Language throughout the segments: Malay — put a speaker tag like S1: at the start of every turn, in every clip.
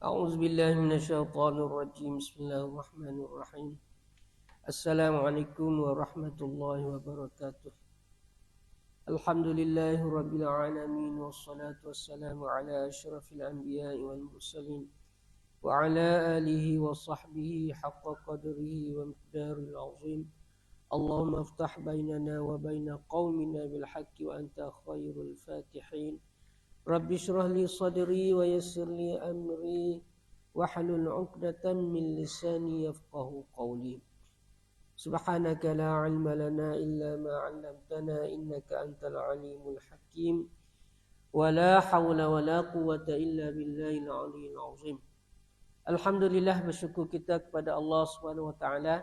S1: أعوذ بالله من الشيطان الرجيم. بسم الله الرحمن الرحيم. السلام عليكم ورحمة الله وبركاته. الحمد لله رب العالمين، والصلاة والسلام على أشرف الأنبياء والمرسلين وعلى آله وصحبه حق قدره ومقداره العظيم. اللهم افتح بيننا وبين قومنا بالحق وأنت خير الفاتحين. رب اشرح لي صدري ويسر لي أمري واحلل عقدة من لساني يفقه قولي. سبحانك لا علم لنا إلا ما علمتنا إنك أنت العليم الحكيم ولا حول ولا قوة إلا بالله العلي العظيم. Alhamdulillah, bersyukur kita kepada Allah Subhanahu Wa Taala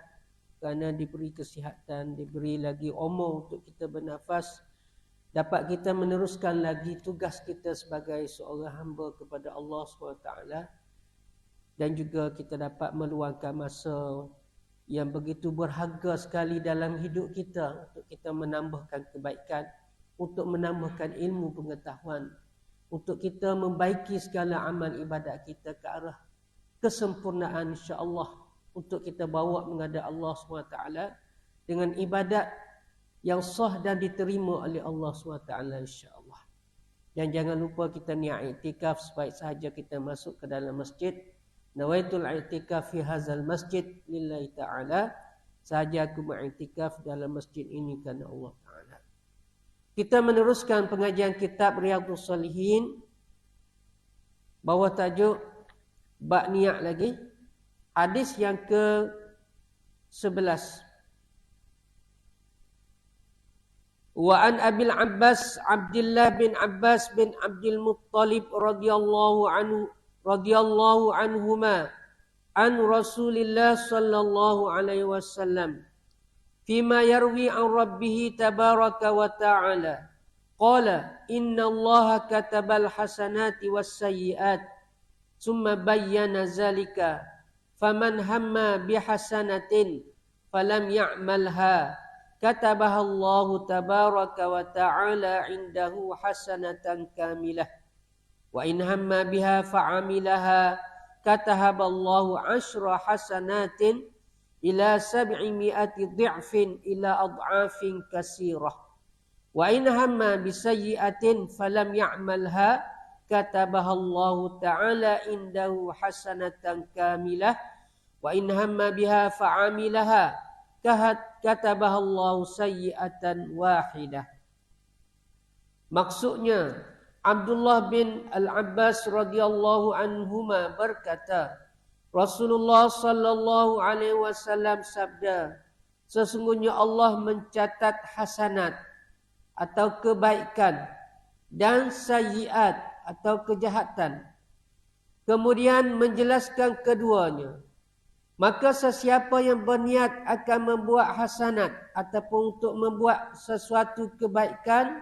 S1: kerana diberi kesihatan, diberi lagi umur untuk kita bernafas, dapat kita meneruskan lagi tugas kita sebagai seorang hamba kepada Allah Subhanahu Wa Taala, dan juga kita dapat meluangkan masa yang begitu berharga sekali dalam hidup kita untuk kita menambahkan kebaikan, untuk menambahkan ilmu pengetahuan, untuk kita membaiki segala amal ibadat kita ke arah kesempurnaan, insya-Allah, untuk kita bawa menghadap Allah SWT dengan ibadat yang sah dan diterima oleh Allah SWT, insya-Allah. Dan jangan lupa kita niat iktikaf sebaik sahaja kita masuk ke dalam masjid. Nawaitul i'tikaf fi hadzal masjid lillahi ta'ala. Sahaja aku mengiktikaf dalam masjid ini kerana Allah Ta'ala. Kita meneruskan pengajian kitab Riyadhus Shalihin. Bawah tajuk bab niat lagi. Hadis yang ke-11. Wa an Abil Abbas Abdullah bin Abbas bin Abdul Muttalib radhiyallahu anhuma an Rasulillah sallallahu alaihi wasallam fima yarwi an rabbih tabaraka wa ta'ala qala inna allaha katabal hasanati was sayyiat thumma bayyana zalika faman hamma bihasanatin falam ya'malha katabaha Allahu tabaraka wa ta'ala indahu hasanatan kamilah wa in hamma biha fa'amilaha katahaballahu ashra hasanatin ila 700 dhi'fin ila ad'afin kasirah wa in hamma bisayyi'atin falam ya'malha katabahallahu ta'ala indahu hasanatan kamilah wa in hamma biha fa'amilaha katabahallahu sayyi'atan wahidah. Maksudnya, Abdullah bin Al-Abbas radhiyallahu anhuma berkata, Rasulullah sallallahu alaihi wasallam sabda, sesungguhnya Allah mencatat hasanat atau kebaikan dan sayyiat atau kejahatan, kemudian menjelaskan keduanya. Maka sesiapa yang berniat akan membuat hasanat ataupun untuk membuat sesuatu kebaikan,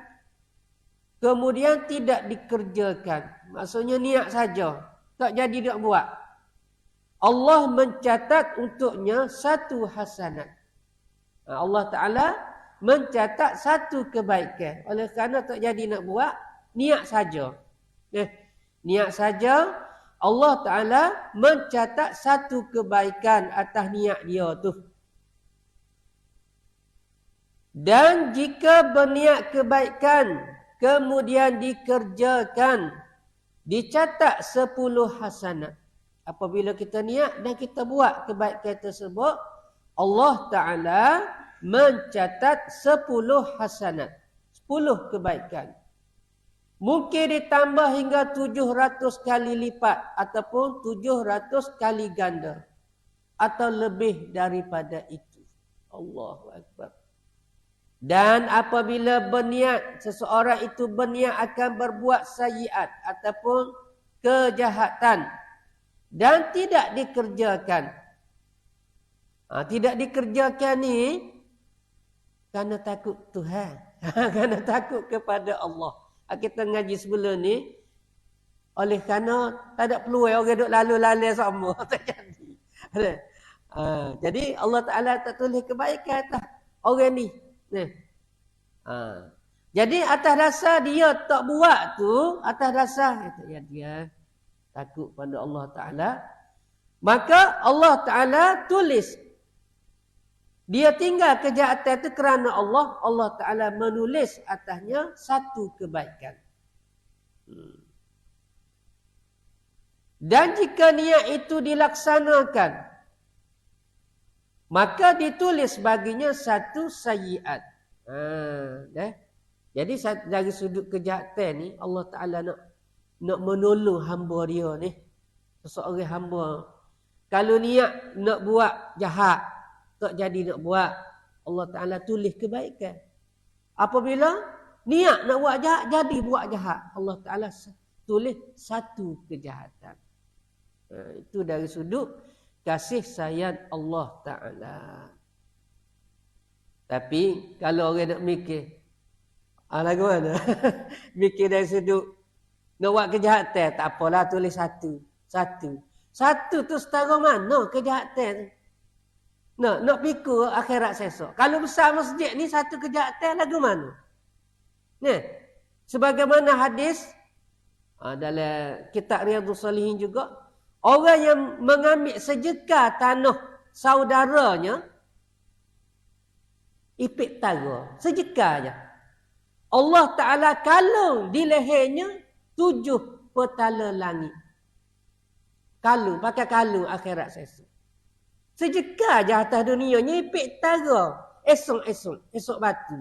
S1: kemudian tidak dikerjakan, maksudnya niat saja, tak jadi nak buat, Allah mencatat untuknya satu hasanat. Allah Ta'ala mencatat satu kebaikan. Oleh kerana tak jadi nak buat, niat saja. Niat saja, Allah Ta'ala mencatat satu kebaikan atas niat dia tu. Dan jika berniat kebaikan kemudian dikerjakan, dicatat 10 hasanat. Apabila kita niat dan kita buat kebaikan tersebut, Allah Ta'ala mencatat 10 hasanat, 10 kebaikan. Mungkin ditambah hingga 700 kali lipat ataupun 700 kali ganda atau lebih daripada itu. Allahu Akbar. Dan apabila berniat, seseorang itu berniat akan berbuat sayyiat ataupun kejahatan dan tidak dikerjakan. Tidak dikerjakan ni kerana takut Tuhan. Kerana takut kepada Allah. Kita ngaji sebelum ni, oleh kerana tak ada peluang orang duduk lalu-lalu sama. Tak jadi. Jadi Allah Ta'ala tak tulis kebaikan atas orang ni. Jadi atas dasar dia tak buat tu, atas dasar dia takut pada Allah Ta'ala, maka Allah Ta'ala tulis. Dia tinggal kejahatan itu kerana Allah Ta'ala menulis atasnya satu kebaikan. Dan jika niat itu dilaksanakan, maka ditulis baginya satu sayyiat. Jadi dari sudut kejahatan ni, Allah Ta'ala nak menolong hamba dia ni. Seseorang hamba, kalau niat nak buat jahat, tak jadi nak buat, Allah Ta'ala tulis kebaikan. Apabila niat nak buat jahat, jadi buat jahat, Allah Ta'ala tulis satu kejahatan. Itu dari sudut kasih sayang Allah Ta'ala. Tapi kalau orang nak mikir, lagu mana? Mikir dari sudut nak buat kejahatan, tak apalah tulis satu. Satu tu setara mana kejahatan tu? Nak pikir akhirat sesok. Kalau besar masjid ni satu kejahatan lagu mana? Sebagaimana hadis dalam kitab Riyadhus Shalihin juga, orang yang mengambil sejekah tanah saudaranya, ipit tara, sejekah aja. Allah Ta'ala kalung di lehernya 7 petala langit. Kalung, pakai kalung akhirat sesok. Sejekah aja atas dunia, nyipik tara, esok batu.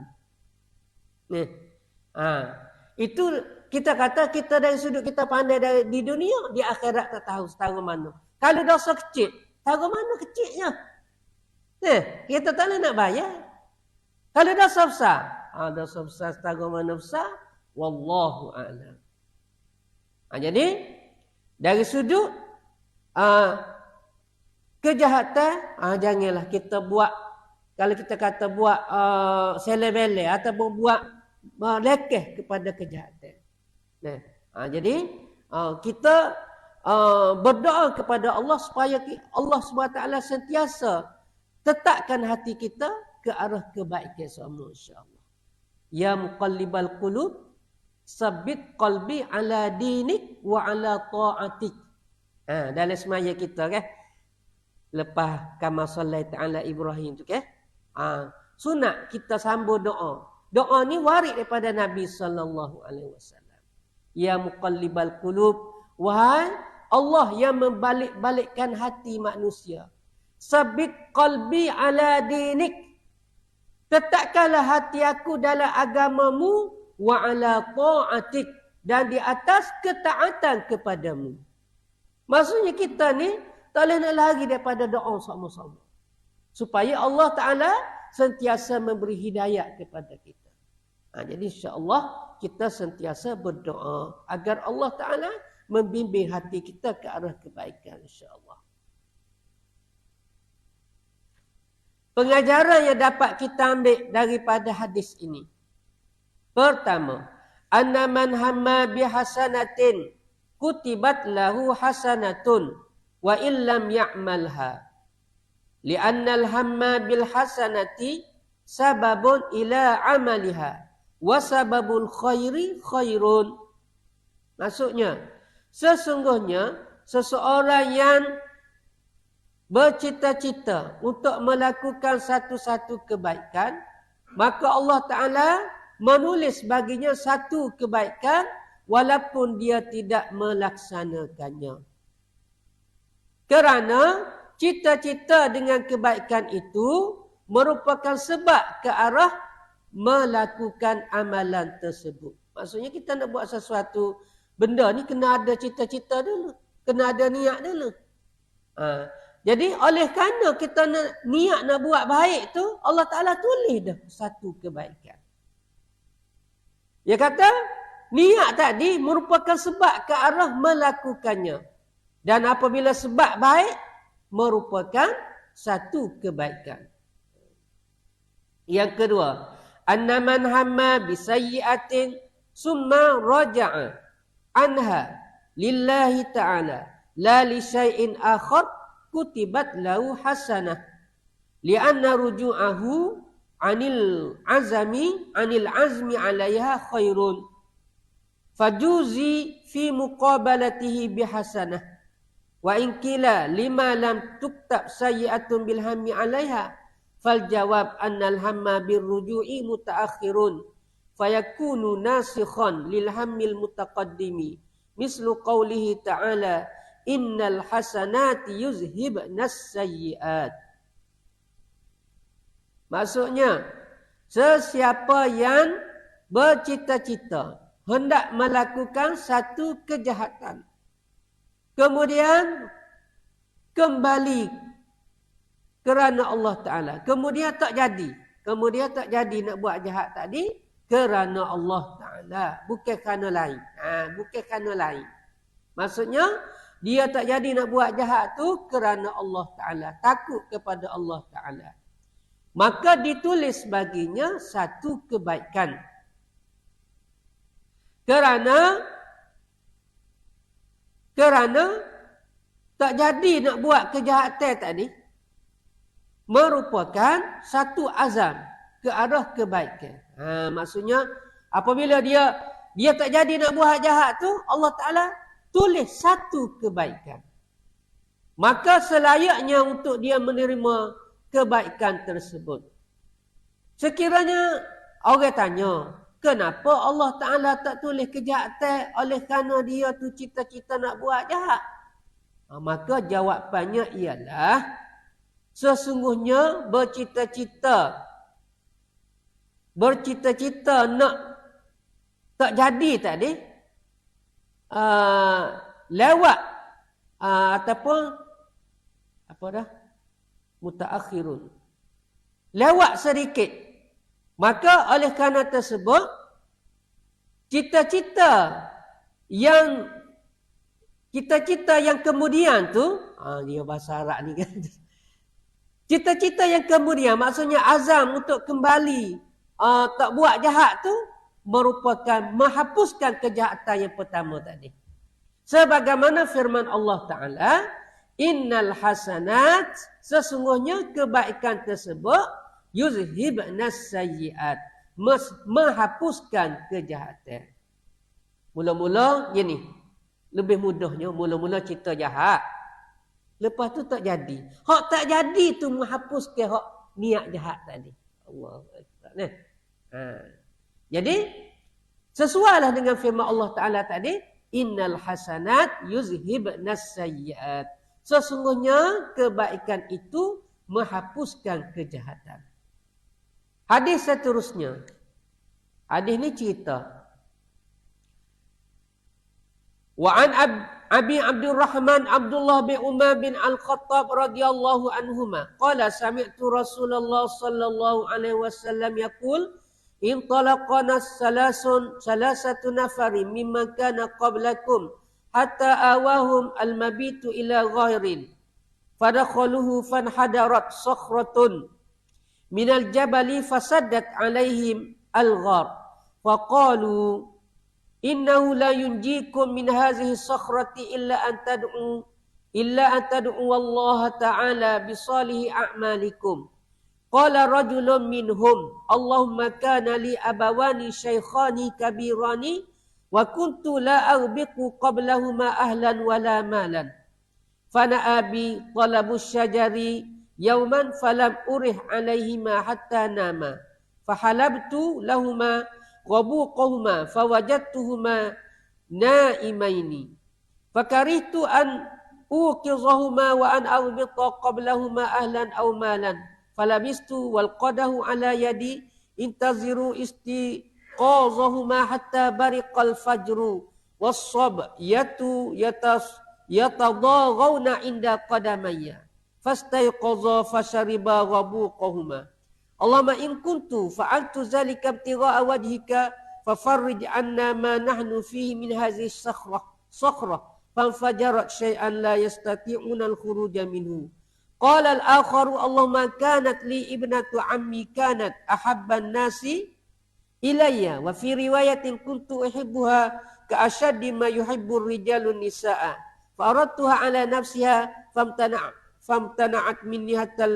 S1: Itu kita kata kita dari sudut kita pandai di dunia, di akhirat tak tahu setara mana. Kalau dosa kecil, setara mana kecilnya? Kita tak nak bayar. Kalau dosa besar, dosa besar setara mana besar? Wallahu a'lam. Jadi dari sudut kejahatan, janganlah kita buat. Kalau kita kata buat sele-bele ataupun buat lekeh kepada kejahatan. Jadi kita berdoa kepada Allah supaya Allah SWT sentiasa tetapkan hati kita ke arah kebaikan semua, insya-Allah. Ya muqallibal qulub, sabbit qalbi ala dinik wa ala ta'atik. Dalam semaya kita kan, lepas kama sallaita ala Ibrahim tu kan, sunat kita sambung doa. Doa ni waris daripada Nabi sallallahu alaihi wasallam. Ya muqallibal qulub, wahai Allah yang membalik-balikkan hati manusia, sabbit qalbi ala dinik, tetapkanlah hati aku dalam agamamu, wa ala ta'atik, dan di atas ketaatan kepadamu. Maksudnya kita ni tak boleh nak lari daripada doa sama-sama, supaya Allah Ta'ala sentiasa memberi hidayat kepada kita. Jadi insya-Allah kita sentiasa berdoa agar Allah Ta'ala membimbing hati kita ke arah kebaikan, insya-Allah. Pengajaran yang dapat kita ambil daripada hadis ini. Pertama, anna man hamma bihasanatin kutibat lahu hasanatun wa illam ya'malha. Li'anna al-hamma bil hasanati sababun ila amaliha wa sababul khairi khairun. Maksudnya, sesungguhnya seseorang yang bercita-cita untuk melakukan satu-satu kebaikan, maka Allah Ta'ala menulis baginya satu kebaikan walaupun dia tidak melaksanakannya. Kerana cita-cita dengan kebaikan itu merupakan sebab ke arah melakukan amalan tersebut. Maksudnya kita nak buat sesuatu benda ni kena ada cita-cita dulu, kena ada niat dulu. Jadi oleh kerana kita niat nak buat baik tu, Allah Ta'ala tulis dah satu kebaikan. Dia kata niat tadi merupakan sebab ke arah melakukannya. Dan apabila sebab baik, merupakan satu kebaikan. Yang kedua, anna man hamma bisayyi'atin summa raja'a anha lillahi ta'ala la li syai'in akhar kutibat lahu hasanah li'anna ruju'ahu anil azmi 'alaiha khairun. fajuzi fi muqabalatihi bihasanah wa in qila lima lam tuktab sayyi'atun bil hammi 'alaiha fal jawab annal hamma birruju'i mutaakhirun fayakunu nasikhan lil hammil mutaqaddimi mislu qawlihi ta'ala innal hasanati yuzhibnas sayyi'at. Maksudnya, sesiapa yang bercita-cita hendak melakukan satu kejahatan, kemudian kembali kerana Allah Ta'ala, kemudian tak jadi nak buat jahat tadi kerana Allah Ta'ala, bukan kerana lain. Bukan kerana lain. Maksudnya, dia tak jadi nak buat jahat tu kerana Allah Ta'ala, takut kepada Allah Ta'ala. Maka ditulis baginya satu kebaikan. Kerana tak jadi nak buat kejahatan tadi merupakan satu azam ke arah kebaikan. Maksudnya apabila dia tak jadi nak buat jahat tu, Allah Ta'ala tulis satu kebaikan. Maka selayaknya untuk dia menerima kebaikan tersebut. Sekiranya orang tanya, kenapa Allah Ta'ala tak tulis kejahatan oleh kerana dia tu cita-cita nak buat jahat? Maka jawapannya ialah, sesungguhnya bercita-cita nak tak jadi tadi, lewat ataupun apa dah? Mutaakhirun. Lewat sedikit. Maka oleh kerana tersebut, cita-cita yang kemudian tu, dia bahasa Arab ni kan. Cita-cita yang kemudian, maksudnya azam untuk kembali tak buat jahat tu, merupakan menghapuskan kejahatan yang pertama tadi. Sebagaimana firman Allah Ta'ala, innal hasanat, sesungguhnya kebaikan tersebut, yuzhibnas sayyi'at, menghapuskan kejahatan. Mula-mula gini, lebih mudahnya, mula-mula cerita jahat, lepas tu tak jadi. Hak tak jadi tu menghapuskan hak niat jahat tadi. Allah Akbar. Jadi sesuailah dengan firman Allah Ta'ala tadi, innal hasanat yuzhibnas sayyi'at, sesungguhnya kebaikan itu menghapuskan kejahatan. Hadis seterusnya. Hadis ni cerita. Wa an Abi Abdurrahman Abdullah bin Umar bin Al-Khattab radhiyallahu anhuma qala sami'tu Rasulullah sallallahu alaihi wasallam yaqul intalaqana salasatu nafarin mimman kana qablakum hatta awahum al-mabitu ila ghairin fadakhaluhu fanhadarat sakhratun minal jabali fasaddat alaihim al-ghar faqalu innahu la yunjikum min hadhihi sakhrati illa an tad'u Allah ta'ala bi salihi a'malikum. Qala rajulun minhum Allahumma kana li abawani shaykhani kabirani wa kuntu la aghbiqu qablahuma ahlan wala malan. Fana abi talabu syajari yawman falam urih alaihima hatta nama. Fahalabtu lahuma wabuqahuma fawajadtuhuma naimaini fakarihtu an uqizahuma wa an aghbita qablahuma ahlan aw malan falabistu wal qadahu ala yadi intaziru istiqazahuma hatta bariqal fajru was-sabyatu yatadaghawna inda qadamayya fastayqaza fashariba wabuqahuma. Allahumma in kuntu fa'altu zalika ibtigha'a wajhika fafarrij 'anna ma nahnu fihi min hadhihi sakhra fanfajarat shay'an la yastati'una al-khuruja minhu. Qala al-akharu Allahumma kanat li ibnatu ammi kanat ahabban nasi ilayya wa fi riwayatin kuntu uhibbuha ka ashaddi ma yuhibbu ar-rijalu nisaa fa aradtuha 'ala nafsiha famtana'at minni hatta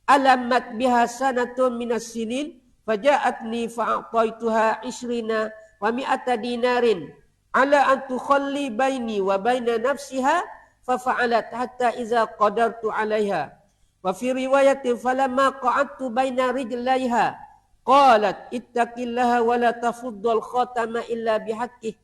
S1: alamat biha sanatun minas sinin faja'atni fa'ataituha 20 wa mi'ata dinarin ala an tukhalli baini wa baina nafsiha fa fa'alat hatta iza qadartu 'alaiha. Wa fi riwayatin falamma qa'adtu baina rijlaiha qalat ittaqillaha wa la tafuddal khatama illa bihaqqih.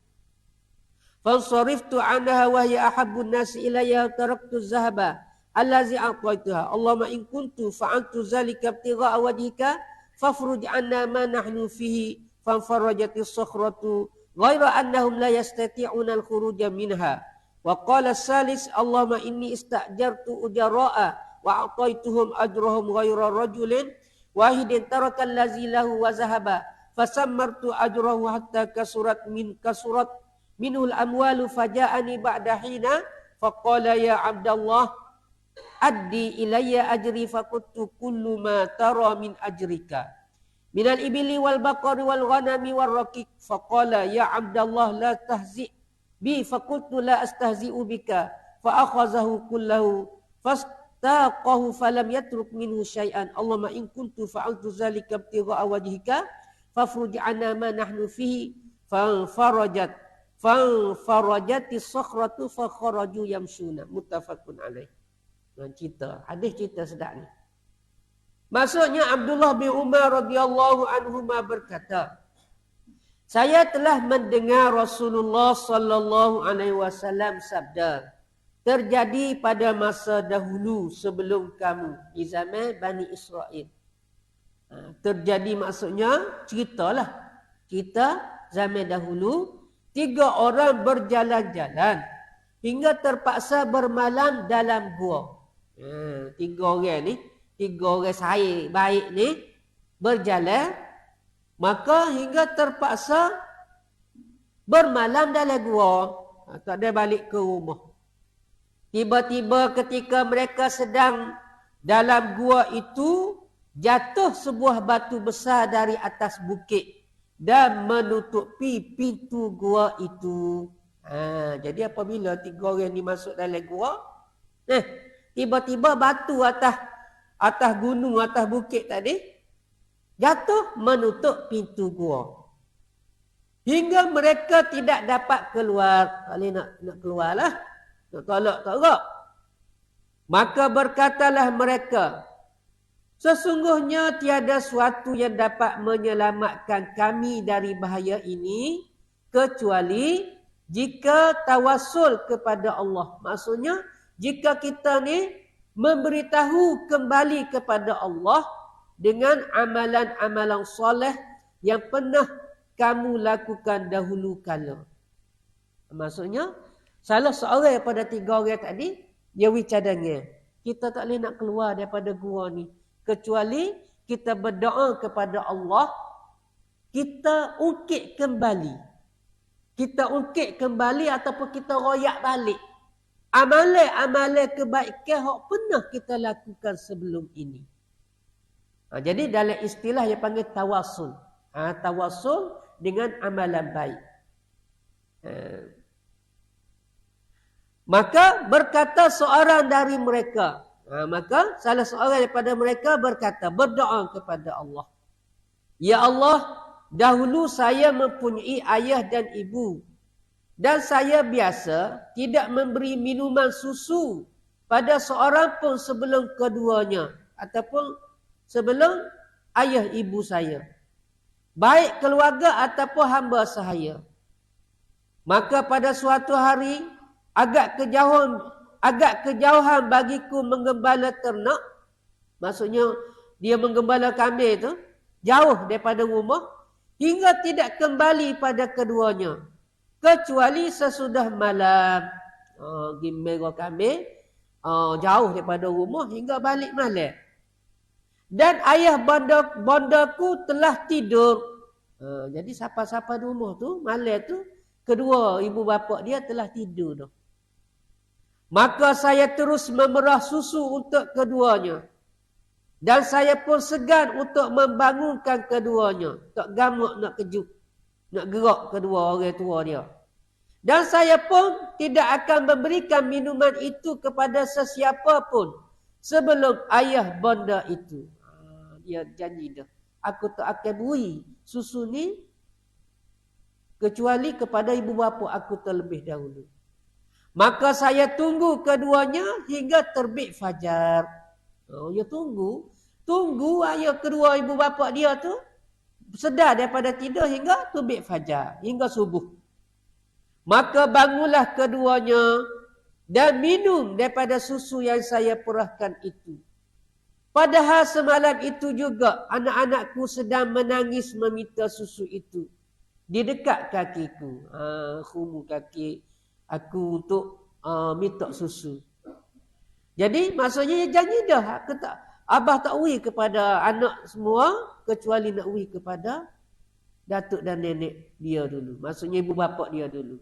S1: Fansariftu anha wa hiya ahabbun nasi ilayya taraktu az-zahaba allazi a'taituha. Allahumma in kuntu fa'altu zalika ibtigha'a wajhika fafruj 'anna ma nahnu fihi. Fanfarajatis sakhratu ghaira annahum la yastati'una al-khuruja minha. Wa qala as-salis Allahumma inni ista'jartu ujara'a wa a'taituhum ajrahum ghaira rajulin wahidin taraka allazi lahu wa zahaba fasammartu ajrahu hatta kasurat minul amwalu faja'ani ba'da hina faqala ya Abdallah addi ilayya ajri faqultu kullu ma tara min ajrika minal ibili wal baqari wal ghanami wal raqiq faqala ya Abdallah la tahzi bi faqultu la astahzi'u bika fa akhazahu kullahu fastaqahu falam yatruk minhu syai'an. Allahumma in kuntu fa'altu zalika ibtigha'a wajhika fafruj 'anna ma nahnu fihi Fanfarajatis sakhratu fa kharaju yamshuna. Muttafaqun alaih. Cerita, hadis cerita sedap ni. Maksudnya Abdullah bin Umar radhiyallahu anhuma berkata, saya telah mendengar Rasulullah sallallahu alaihi wasallam sabda, terjadi pada masa dahulu sebelum kamu di zaman Bani Israel. Terjadi maksudnya ceritalah. Cerita zaman dahulu. 3 orang berjalan-jalan hingga terpaksa bermalam dalam gua. 3 orang ni, 3 orang sahih baik ni berjalan, maka hingga terpaksa bermalam dalam gua. Tak ada balik ke rumah. Tiba-tiba ketika mereka sedang dalam gua itu, jatuh sebuah batu besar dari atas bukit dan menutupi pintu gua itu. Jadi apabila 3 orang ni masuk dalam gua, tiba-tiba batu atas gunung, atas bukit tadi jatuh menutup pintu gua. Hingga mereka tidak dapat keluar. Kali nak keluarlah. Nak tolak tak gerak. Maka berkatalah mereka, sesungguhnya tiada suatu yang dapat menyelamatkan kami dari bahaya ini kecuali jika tawassul kepada Allah. Maksudnya jika kita ni memberitahu kembali kepada Allah dengan amalan-amalan soleh yang pernah kamu lakukan dahulu kala. Maksudnya salah seorang daripada 3 orang tadi dia wicadangnya, kita tak boleh nak keluar daripada gua ni kecuali kita berdoa kepada Allah, kita ungkit kembali. Kita ungkit kembali ataupun kita royak balik amalan-amalan kebaikan yang pernah kita lakukan sebelum ini. Jadi dalam istilah yang panggil tawassul. Tawassul dengan amalan baik. Maka berkata seorang dari mereka, maka salah seorang daripada mereka berkata, berdoa kepada Allah. Ya Allah, dahulu saya mempunyai ayah dan ibu. Dan saya biasa tidak memberi minuman susu pada seorang pun sebelum keduanya. Ataupun sebelum ayah ibu saya. Baik keluarga ataupun hamba sahaya. Maka pada suatu hari, agak kejauhan bagiku menggembala ternak. Maksudnya dia menggembala kambing tu jauh daripada rumah hingga tidak kembali pada keduanya kecuali sesudah malam. Gembala kambing jauh daripada rumah hingga balik malam. Dan ayah bondaku telah tidur. Jadi siapa-siapa di rumah tu malam tu kedua ibu bapa dia telah tidur tu. Maka saya terus memerah susu untuk keduanya. Dan saya pun segan untuk membangunkan keduanya. Tak gamuk nak kejut. Nak gerak kedua orang tua dia. Dan saya pun tidak akan memberikan minuman itu kepada sesiapa pun sebelum ayah bonda itu. Dia janji dah. Aku tak akan beri susu ni kecuali kepada ibu bapa aku terlebih dahulu. Maka saya tunggu keduanya hingga terbit fajar. Dia tunggu ayah kedua ibu bapa dia tu sedar daripada tidur hingga terbit fajar, hingga subuh. Maka bangunlah keduanya dan minum daripada susu yang saya perahkan itu. Padahal semalam itu juga anak-anakku sedang menangis meminta susu itu di dekat kakiku. Khumu kaki aku untuk minta susu. Jadi maksudnya janji dah. Abah tak ui kepada anak semua kecuali nak ui kepada datuk dan nenek dia dulu. Maksudnya ibu bapa dia dulu.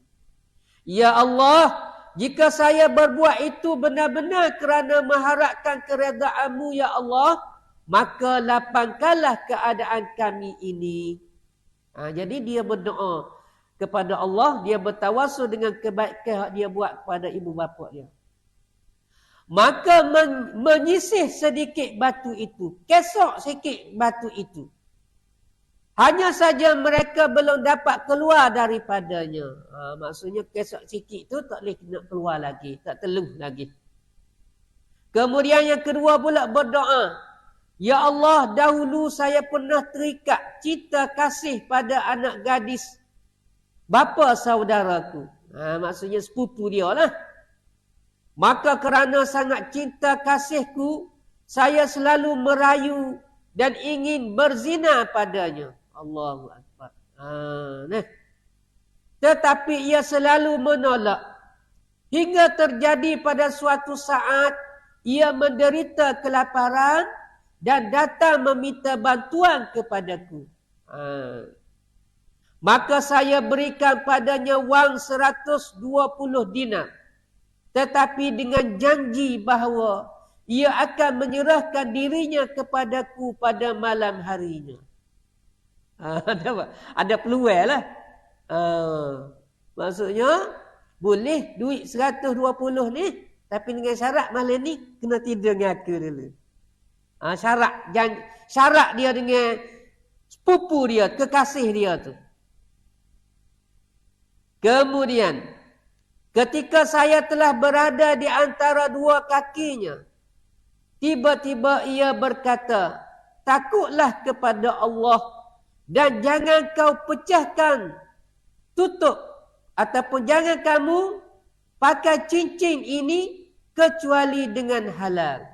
S1: Ya Allah, jika saya berbuat itu benar-benar kerana mengharapkan keredaan-Mu ya Allah, maka lapangkanlah keadaan kami ini. Jadi dia berdoa kepada Allah, dia bertawasul dengan kebaikan yang dia buat kepada ibu bapa dia. Maka menyisih sedikit batu itu, kesok sikit batu itu. Hanya saja mereka belum dapat keluar daripadanya. Maksudnya kesok sikit tu tak boleh nak keluar lagi, tak teluh lagi. Kemudian yang kedua pula berdoa, ya Allah, dahulu saya pernah terikat cinta kasih pada anak gadis bapa saudaraku. Maksudnya sepupu dia lah. Maka kerana sangat cinta kasihku, saya selalu merayu dan ingin berzina padanya. Allahu Akbar. Tetapi ia selalu menolak. Hingga terjadi pada suatu saat, ia menderita kelaparan dan datang meminta bantuan kepadaku. Maka saya berikan padanya wang 120 dinar. Tetapi dengan janji bahawa ia akan menyerahkan dirinya kepadaku pada malam harinya. Ada peluang lah. Maksudnya, boleh duit 120 ni, tapi dengan syarat malam ni kena tidur dengan aku dulu. Syarat dia dengan sepupu dia, kekasih dia tu. Kemudian, ketika saya telah berada di antara dua kakinya, tiba-tiba ia berkata, takutlah kepada Allah dan jangan kau pecahkan tutup ataupun jangan kamu pakai cincin ini kecuali dengan halal.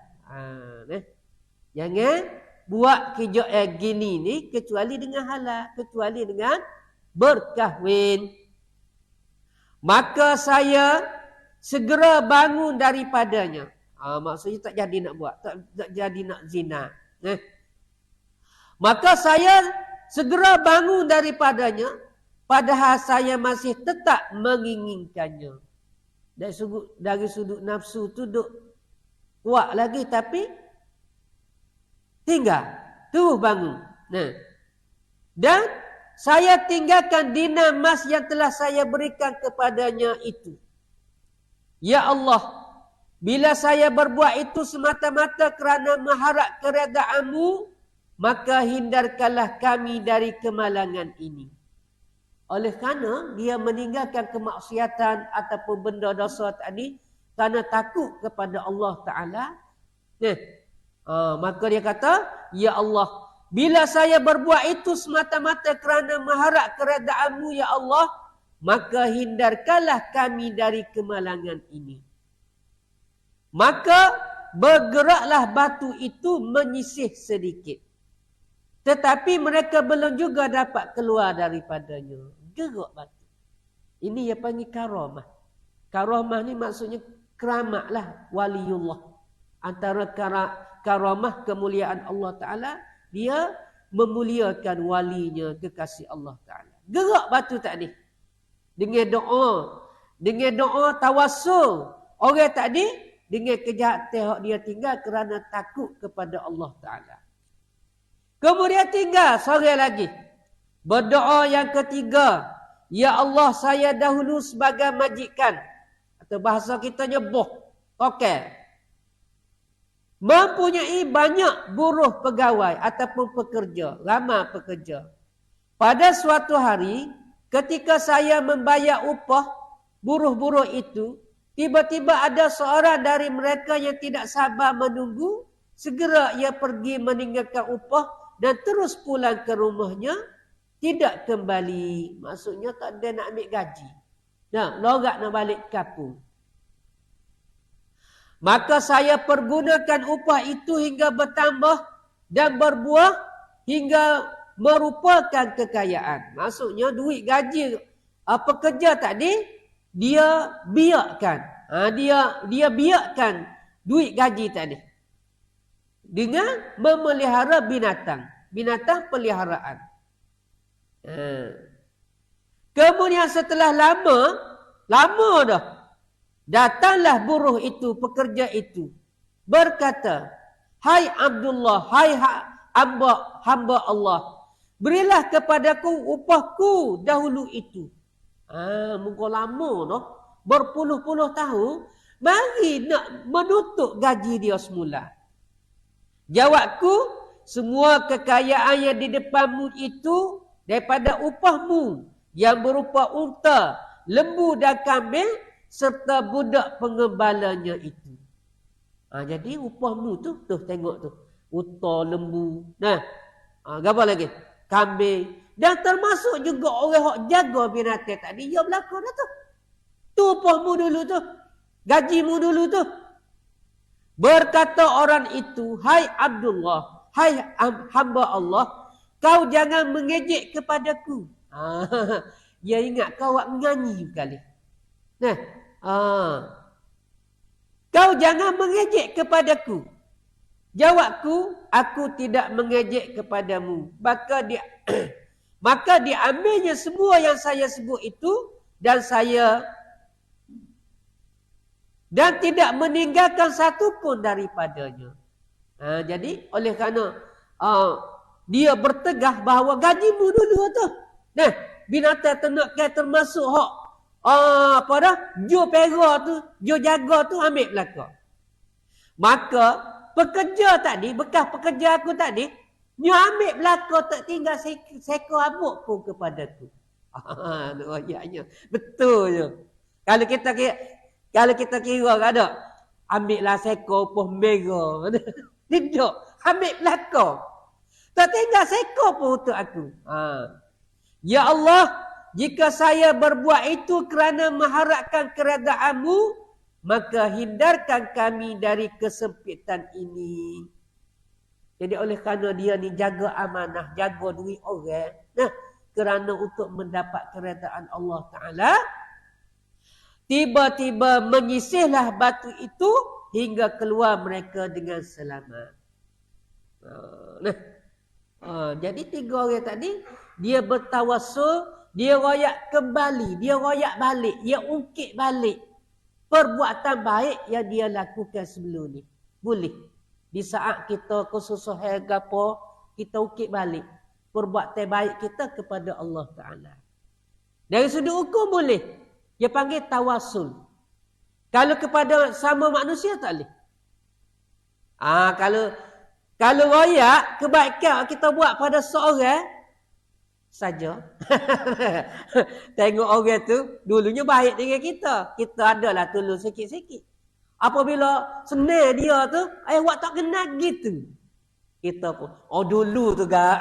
S1: Jangan buat kerja gini ni kecuali dengan halal, kecuali dengan berkahwin. Maka saya segera bangun daripadanya. Maksudnya tak jadi nak buat, tak jadi nak zina. Maka saya segera bangun daripadanya, padahal saya masih tetap menginginkannya. Dari sudut nafsu tu duk kuat lagi, tapi tinggal, terus bangun. Dan saya tinggalkan dinar emas yang telah saya berikan kepadanya itu. Ya Allah, bila saya berbuat itu semata-mata kerana mengharap keredaan-Mu, maka hindarkanlah kami dari kemalangan ini. Oleh kerana dia meninggalkan kemaksiatan ataupun benda dosa tadi kerana takut kepada Allah Ta'ala. Maka dia kata, ya Allah, bila saya berbuat itu semata-mata kerana mengharap keredaan-Mu ya Allah, maka hindarkanlah kami dari kemalangan ini. Maka bergeraklah batu itu menyisih sedikit. Tetapi mereka belum juga dapat keluar daripadanya. Gerak batu. Ini yang panggil karamah. Karamah ni maksudnya keramat lah, waliullah. Antara karamah kemuliaan Allah Ta'ala, dia memuliakan walinya, kekasih Allah Ta'ala. Gerak batu tadi. Dengan doa tawassul. Orang tadi dengan kejahatan yang dia tinggal kerana takut kepada Allah Ta'ala. Kemudian tinggal seorang lagi. Berdoa yang ketiga. Ya Allah, saya dahulu sebagai majikan. Atau bahasa kitanya boh. Mempunyai banyak buruh pegawai ataupun pekerja, ramai pekerja. Pada suatu hari, ketika saya membayar upah buruh-buruh itu, tiba-tiba ada seorang dari mereka yang tidak sabar menunggu, segera ia pergi meninggalkan upah dan terus pulang ke rumahnya, tidak kembali. Maksudnya tak ada nak ambil gaji. Nah, lorak nak balik ke kampung. Maka saya pergunakan upah itu hingga bertambah dan berbuah hingga merupakan kekayaan. Maksudnya duit gaji pekerja tadi dia biarkan. Dia biarkan duit gaji tadi dengan memelihara binatang peliharaan. Kemudian setelah lama dah, datanglah buruh itu, pekerja itu, berkata, "Hai Abdullah, hai hamba Allah, berilah kepadaku upahku dahulu itu." Muka lama dah, berpuluh-puluh tahun, mari nak menutup gaji dia semula. Jawabku, semua kekayaan yang di depanmu itu daripada upahmu yang berupa unta, lembu dan kambing serta budak pengembalanya itu. Jadi upahmu tu tengok tu, unta, lembu, apa lagi? Kambing, dan termasuk juga orang yang jaga binatang tadi, dia belakang dah tu. Tu upahmu dulu tu, gajimu dulu tu. Berkata orang itu, "Hai Abdullah, hai hamba Allah, kau jangan mengejek kepadaku." Dia ingat kau awak menyanyi kali. Kau jangan mengejek kepadaku. Jawabku, aku tidak mengejek kepadamu. Maka diambilnya semua yang saya sebut itu dan tidak meninggalkan satu pun daripadanya. Jadi oleh kerana dia bertegah bahawa gajimu dulu tu. Binatang ternak termasuk hak jo pera tu, jo jaga tu ambil belaka. Maka pekerja tadi, bekas pekerja aku tadi, dia ambil belaka, tak tinggal seekor abuk pun kepadaku. Ayatnya betul je. Kalau kita kira ada, ambillah seekor upah merah. Tidak, ambil belaka. Tak tinggal seekor pun untuk aku. Ya Allah, jika saya berbuat itu kerana mengharapkan keredaanmu, maka hindarkan kami dari kesempitan ini. Jadi oleh kerana dia ni jaga amanah, jaga duit orang, kerana untuk mendapat keredaan Allah Ta'ala, tiba-tiba menyisihlah batu itu hingga keluar mereka dengan selamat. Jadi tiga orang tadi, dia bertawassul, dia royak kembali, dia royak balik, dia ungkit balik perbuatan baik yang dia lakukan sebelum ni. Boleh. Di saat kita kesusahan gapo, kita ungkit balik perbuatan baik kita kepada Allah Ta'ala. Dari sudut hukum boleh. Dia panggil tawassul. Kalau kepada sama manusia tak boleh. Kalau royak kebaikan kita buat pada seorang saja. Tengok orang tu dulunya baik dengan kita. Kita adalah tolong sikit-sikit. Apabila senang dia tu, awak tak kenal gitu. Kita pun, dulu tu gak,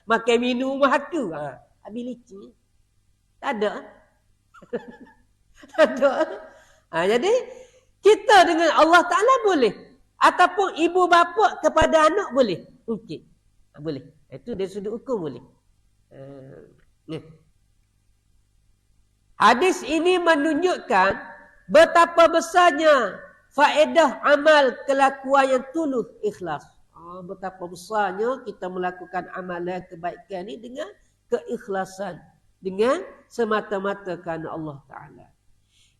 S1: makan minum rumah aku. Habis licin. Tak ada. Tak ada. Jadi, kita dengan Allah Ta'ala boleh. Ataupun ibu bapa kepada anak boleh. Okey. Boleh. Itu dari sudut hukum boleh. Hadis ini menunjukkan betapa besarnya faedah amal kelakuan yang tulus ikhlas. Betapa besarnya kita melakukan amalan kebaikan ini dengan keikhlasan. Dengan semata-mata kerana Allah Ta'ala.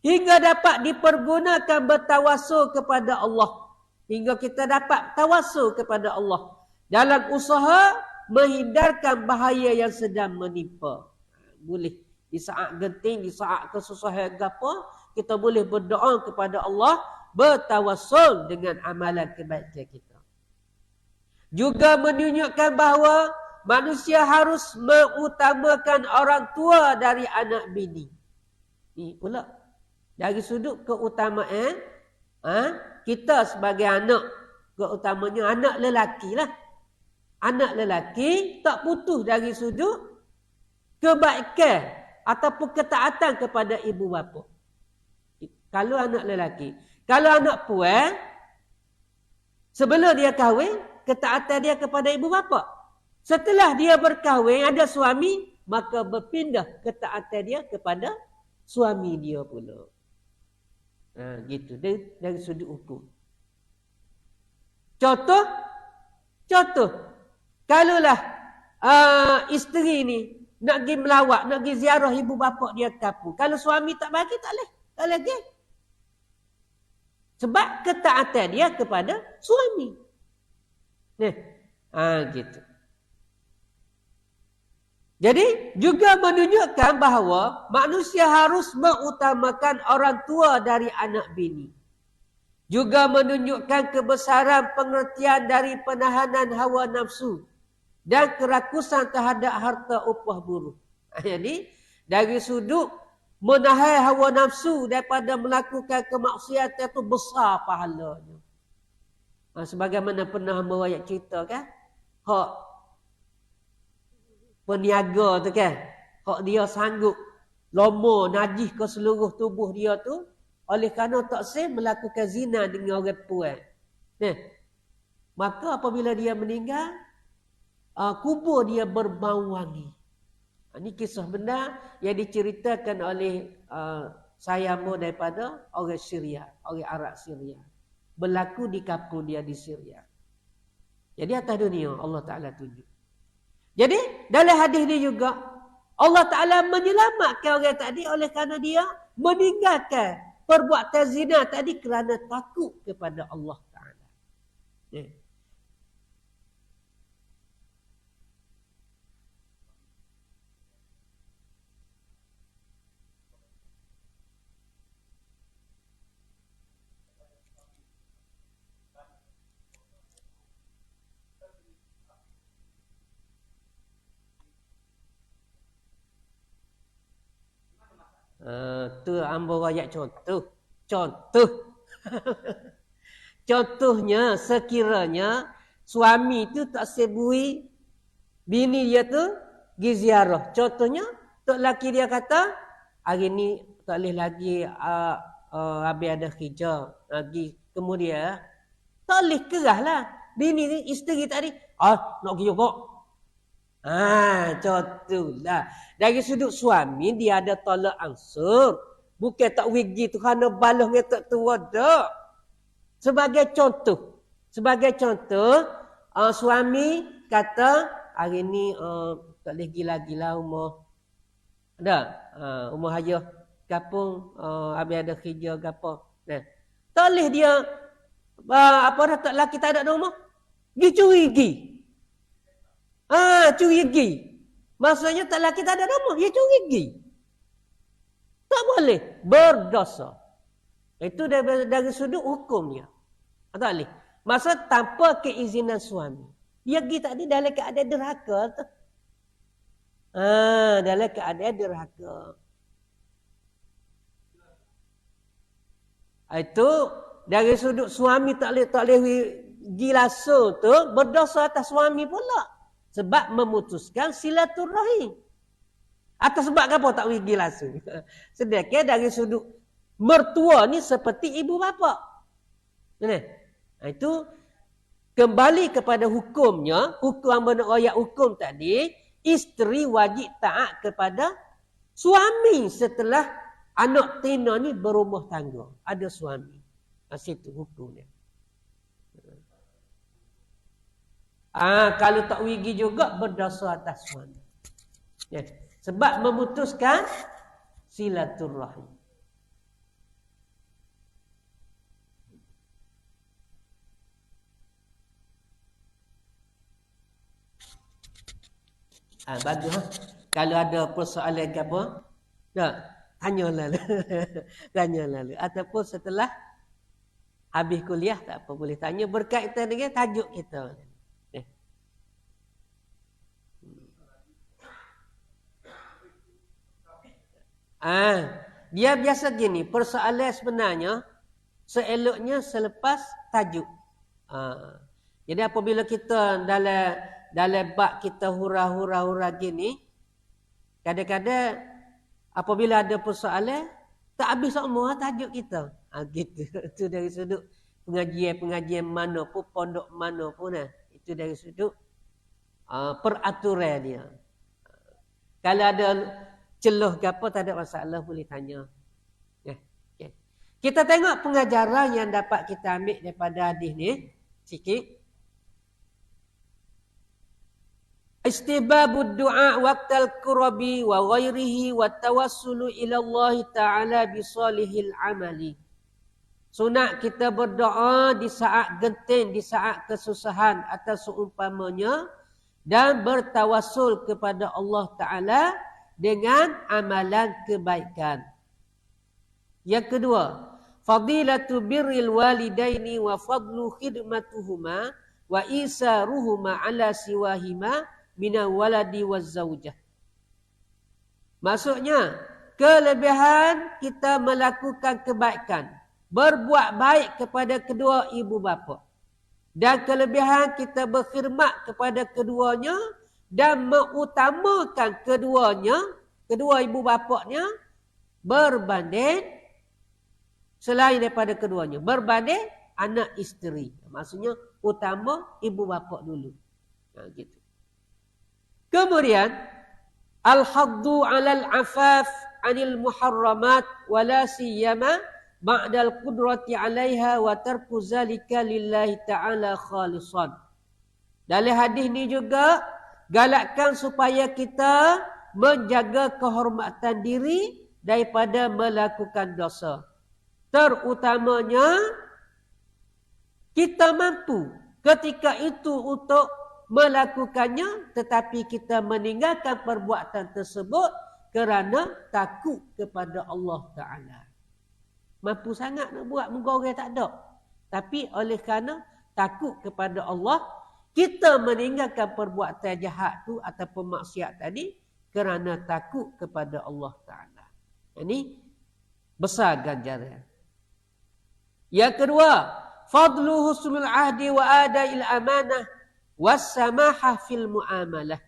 S1: Hingga dapat dipergunakan bertawassul kepada Allah. Hingga kita dapat tawassul kepada Allah. Dalam usaha menghindarkan bahaya yang sedang menimpa. Boleh. Di saat genting, di saat kesusahan apa, kita boleh berdoa kepada Allah. Bertawassul dengan amalan kebaikan kita. Juga menunjukkan bahawa manusia harus mengutamakan orang tua dari anak bini. Ini pula dari sudut keutamaan, kita sebagai anak, keutamanya anak lelaki lah. Anak lelaki tak putus dari sudut kebaikan ataupun ketaatan kepada ibu bapa. Kalau anak lelaki. Kalau anak puan, sebelum dia kahwin, ketaatan dia kepada ibu bapa. Setelah dia berkahwin, ada suami, maka berpindah ketaatan dia kepada suami dia pula. Gitu. Dari sudut hukum. Contoh. Kalaulah isteri ni nak pergi melawat, nak pergi ziarah ibu bapa dia kampung. Kalau suami tak bagi, tak boleh. Tak lagi. Sebab ketaatan dia kepada suami. Gitu. Jadi juga menunjukkan bahawa manusia harus mengutamakan orang tua dari anak bini. Juga menunjukkan kebesaran pengertian dari penahanan hawa nafsu dan kerakusan terhadap harta upah buruh. Jadi dari sudut menahan hawa nafsu daripada melakukan kemaksiatan itu besar pahalanya. Sebagaimana pernah hamba ayat cerita kan, hak peniaga tu kan, hak dia sanggup lomo najis ke seluruh tubuh dia tu oleh kerana tak sah melakukan zina dengan orang puan. Maka apabila dia meninggal, kubur dia berbau wangi. Ini kisah benar yang diceritakan oleh sayamba daripada orang Syria, orang Arab Syria. Berlaku di kampung dia di Syria. Jadi atas dunia Allah Ta'ala tunjuk. Jadi dalam hadis ni juga Allah Ta'ala menyelamatkan orang tadi oleh kerana dia meninggalkan perbuatan zina tadi kerana takut kepada Allah Ta'ala. Tu ambo ayat contoh. Contohnya sekiranya suami tu tak sebui bini dia tu pergi ziarah. Contohnya tok laki dia kata hari ni tak boleh lagi habis ada kerja lagi, kemudian tak boleh kerahlah bini ni isteri tadi nak pergi juga. Contohlah. Dari sudut suami dia ada tolak ansur. Bukan tak wigi tu kerana balas dengan tak tua dak. Sebagai contoh, suami kata hari ni tak boleh lagi lah umur. Umur hajah kapung habis ada kerja gapo. Tak boleh dia tak laki tak ada rumah. Gi curi gi. Curi gi. Maksudnya tak laki tak ada rumah, dia curi gi. Tak boleh, berdosa. Itu dari sudut hukumnya. Tak boleh. Maksud tanpa keizinan suami. Dia pergi tadi dalam keadaan derhaka tu. Dalam keadaan derhaka. Itu dari sudut suami tak boleh pergi langsung tu, berdosa atas suami pula. Sebab memutuskan silaturahim. Atau sebab apa tak pergi langsung. Sedangkan dari sudut mertua ni seperti ibu bapa. Itu kembali kepada hukumnya, hukum ayat hukum tadi, isteri wajib taat kepada suami setelah anak tina ni berumah tangga, ada suami. Situ hukumnya. Kalau tak wigi juga berdosa atas suami. Sebab memutuskan silaturahim. Bagus. Kalau ada persoalan ke apa, tanyalah. Tanyalah. Ataupun setelah habis kuliah tak apa, boleh tanya berkaitan dengan tajuk kita. Dia biasa gini, persoalan sebenarnya seeloknya selepas tajuk. Jadi apabila kita dalam bab kita hura-hura gini, kadang-kadang apabila ada persoalan tak habis semua tajuk kita. Gitu. Itu dari sudut pengajian mana pun, pondok mana pun. Itu dari sudut peraturan dia. Kalau ada celah ke apa, tak ada masalah, boleh tanya. Okay. Kita tengok pengajaran yang dapat kita ambil daripada hadis ni sikit. Istibabud du'a waqtal qurabi wa ghairihi wa tawassulu ila Allah Ta'ala bi salihil amali. Sunat kita berdoa di saat genting, di saat kesusahan atau seumpamanya, dan bertawassul kepada Allah Ta'ala dengan amalan kebaikan. Yang kedua, fadilatu birril walidaini wa fadlu khidmatuhuma wa isaruhuma ala siwahima minal waladi waz zaujah. Maksudnya, kelebihan kita melakukan kebaikan, berbuat baik kepada kedua ibu bapa. Dan kelebihan kita berkhidmat kepada keduanya dan mengutamakan keduanya, kedua ibu bapanya, berbanding selain daripada keduanya, berbanding anak isteri. Maksudnya utama ibu bapa dulu. Gitu. Kemudian al-haddu 'alal 'afaf 'anil muharramat wala siyama ba'dal qudrati 'alaiha wa tarku zalika lillahi ta'ala khalisan. Dalam hadis ni juga galakkan supaya kita menjaga kehormatan diri daripada melakukan dosa. Terutamanya kita mampu ketika itu untuk melakukannya, tetapi kita meninggalkan perbuatan tersebut kerana takut kepada Allah Ta'ala. Mampu sangat nak buat, muka orang tak ada. Tapi oleh kerana takut kepada Allah, kita meninggalkan perbuatan jahat tu ataupun maksiat tadi kerana takut kepada Allah Ta'ala. Ini besar ganjaran. Yang kedua, fadlu husnul ahdi wa adail amanah wassamahah fil muamalah.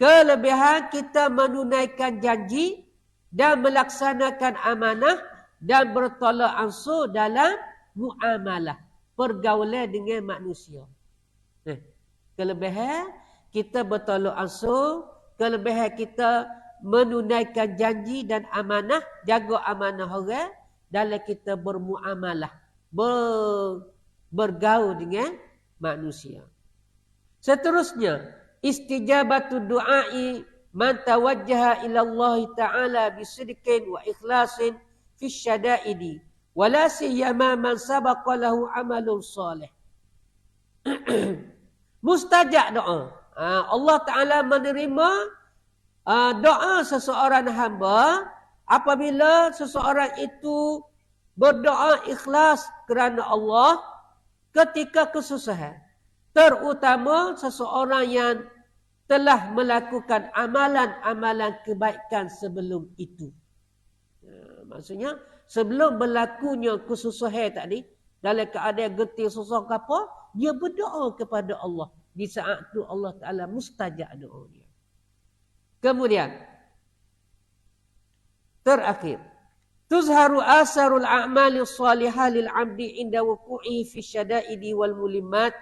S1: Kelebihan kita menunaikan janji dan melaksanakan amanah dan bertolak ansur dalam muamalah, pergaulan dengan manusia. Kelebihan kita bertolak ansur, kelebihan kita menunaikan janji dan amanah, jaga amanah orang dalam kita bermuamalah, bergaul dengan manusia. Seterusnya, istijabatu du'ai man tawajjaha ila Allah Ta'ala bisidqin wa ikhlasin fi syada'idi wala siyama man sabaqa lahu amalun salih. Mustajab doa. Allah Ta'ala menerima doa seseorang hamba apabila seseorang itu berdoa ikhlas kerana Allah ketika kesusahan. Terutama seseorang yang telah melakukan amalan-amalan kebaikan sebelum itu. Maksudnya, sebelum berlakunya kesusahan tadi, dalam keadaan getir susah ke apa, dia berdoa kepada Allah. Di saat itu Allah Ta'ala mustajab doa dia. Kemudian, terakhir, tuzharu asarul a'mali salihah lil 'abdi inda wuqu'i fi syada'idi wal mulimmat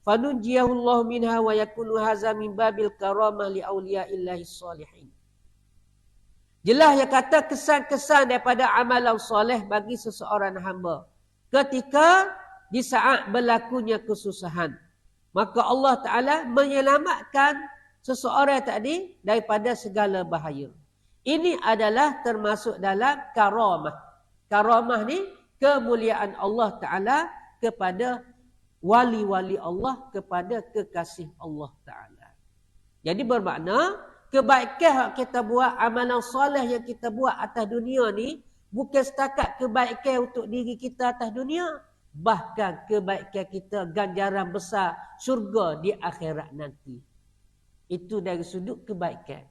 S1: fanunjiyahu Allah minha wa yakunu hadza min babil karamah li auliya'illahi salihin. Jelas yang kata kesan-kesan daripada amalan soleh bagi seseorang hamba ketika di saat berlakunya kesusahan. Maka Allah Ta'ala menyelamatkan seseorang tadi daripada segala bahaya. Ini adalah termasuk dalam karamah. Karamah ni kemuliaan Allah Ta'ala kepada wali-wali Allah, kepada kekasih Allah Ta'ala. Jadi bermakna kebaikan yang kita buat, amalan soleh yang kita buat atas dunia ni bukan setakat kebaikan untuk diri kita atas dunia, bahkan kebaikan kita ganjaran besar syurga di akhirat nanti. Itu dari sudut kebaikan.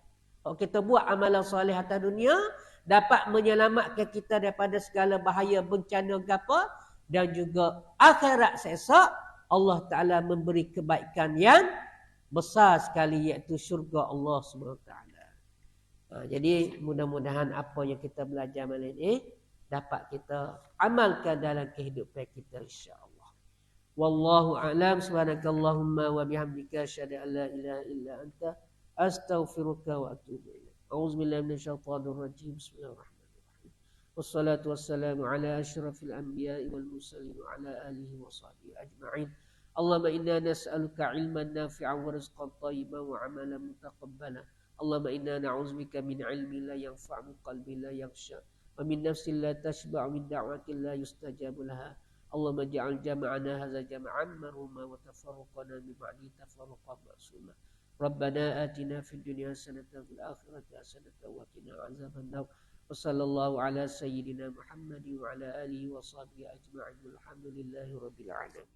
S1: Kalau kita buat amalan soleh atas dunia, dapat menyelamatkan kita daripada segala bahaya, bencana gapa, dan juga akhirat esok Allah Ta'ala memberi kebaikan yang besar sekali, iaitu syurga Allah SWT. Jadi mudah-mudahan apa yang kita belajar malam ini dapat kita amalkan dalam kehidupan kita, insya-Allah. Wallahu a'lam. Subhanakallahumma wa bihamdika asyhadu an la ilaha illa anta astaghfiruka wa atubu ilaik. A'udzubillahi minasyaitonir rajim. Bismillahirrahmanirrahim. Wassalatu wassalamu ala asyrafil anbiya'i wal mursalin wa ala alihi wa sahbihi ajma'in. Allahumma inna nas'aluka ilman nafi'an wa rizqan thayyiban wa amalan mutaqabbalan. Allahumma inna na'udzubika min ilmin la yanfa'u, qalbin la yakhsha, wa min nafsin la tashba'u, min da'watin la yustajabu laha. Allahumma ja'al jama'ana hadza jama'an marhuma wa tafarruqana min ba'di tafarruqan ma'suma. Rabbana atina fid dunya hasanatan wa fil akhirati hasanatan wa qina adzaban nar. Wa sallallahu ala sayyidina Muhammadin wa ala alihi wa sahbihi ajma'in. Walhamdulillahi rabbil alamin.